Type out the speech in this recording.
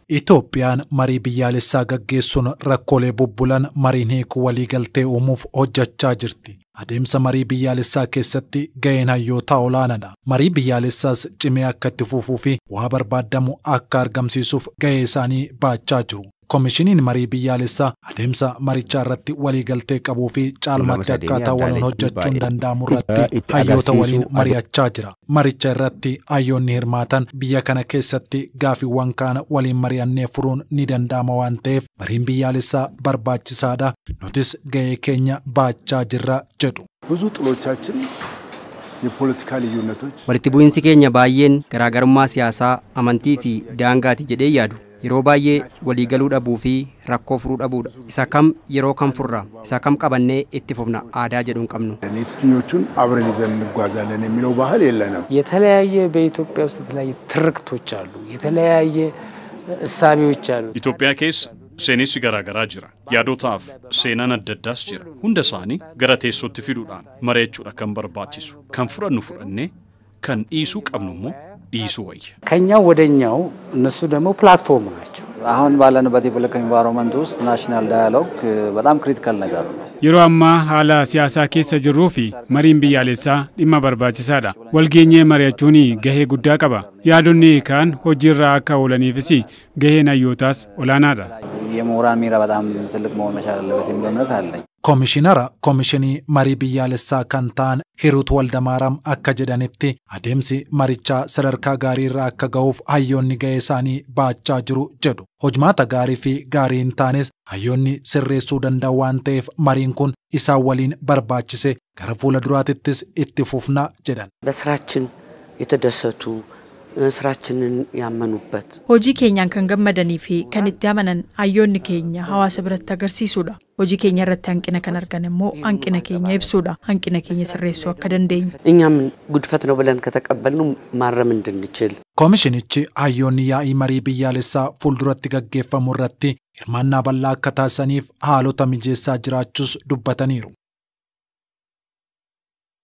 Itoophiyaan marii biyyaalessaa gaggeessuun rakkoolee bubbulan mariin hiikuu waliigaltee uumuuf hojjechaa jirti. Adeemsa marii biyyaalessaa keessatti ga'een hayyootaa olaanaadha. Marii biyyaalessaas cimee akka itti fufuu fi waa barbaadamu akka argamsiisuuf ga'ee isaanii baachaa jiru. Komishiniin marii biyyaalessaa adeemsa marichaa irratti waliigaltee qabuu fi caalmaatti akkaataa waliin hojjechuun danda'amu irratti hayyoota waliin mari'achaa jira. Maricha irratti hayyoonni hirmaatan biyya kana keessatti gaafiiwwan kaan waliin mari'annee furuun ni danda'ama waan ta'eef mariin biyyaalessaa barbaachisaadha. Nutis ga'ee keenya baachaa jirra jedhu. ብዙ ጥሎቻችን የፖለቲካ ልዩነቶች walitti bu'insi keenya baay'een garaagarummaa siyaasaa amantii fi daangaati jedhee yaadu. Yeroo baay'ee waliigaluu dhabuu fi rakkoo furuu dhabuudha. Isa kam yeroo kam furra, isa kam qabannee itti fufna aadaa jedhuun qabnu. የትኞቹን አብረን ይዘን እንጓዛለን የሚለው ባህል የለንም። የተለያየ በኢትዮጵያ ውስጥ የተለያየ ትርክቶች አሉ፣ የተለያየ እሳቤዎች አሉ። ኢትዮጵያ ኬስ seenessi garaagaraa jira. Yaadotaaf seenaan adda addaas jira. Hunda isaanii gara teessootti fiduudhaan mari'achuudha kan barbaachisu. Kan fudhannu fudhannee kan dhiisuu qabnu immoo dhiisuu wayya. ከኛው ወደኛው እነሱ ደግሞ ፕላትፎርም ናቸው። አሁን ባለንበት የፖለቲካ ኢንቫይሮንመንት ውስጥ ናሽናል ዳያሎግ በጣም ክሪቲካል ነገር ነው። yeroo ammaa haala siyaasaa keessa jirruu fi mariin biyyaalessaa dhimma barbaachisaadha. Walgeenyee mari'achuun gahee guddaa qaba. Yaadonni kaan hojiirra akka oolaniifis gaheen hayyootaas olaanaadha. የምሁራን ሚና በጣም ትልቅ መሆን መቻል አለበት የሚል እምነት አለኝ። Komishinara Komishinii marii biyyaalessaa kan ta'an Hiruut Waldamaaram akka jedhanitti adeemsi marichaa sadarkaa gaarii irra akka ga'uuf hayyoonni ga'ee isaanii baachaa jiru jedhu. Hojmaata gaarii fi gaarii hin taanes hayyoonni sirreessuu danda'u waan ta'eef mariin kun isaan waliin barbaachise gara fuula duraatittis itti fufna jedhan. በስራችን የተደሰቱ ስራችንን ያመኑበት hojii keenyaan kan gammadanii fi kan itti amanan hayyoonni keenya hawaasa biratti agarsiisuudha. Hojii keenya irratti hanqina kan argan immoo hanqina keenya ibsuudha. Hanqina keenya sirreessuu akka dandeenyu. እኛም ጉድፈት ነው ብለን ከተቀበልነው ማረም እንድንችል Komishinichi hayyoonni yaa'ii marii biyyaalessaa fuulduratti gaggeeffamu irratti hirmaannaa bal'aa akka taasisaniif haalota mijeessaa jiraachuus dubbataniiru.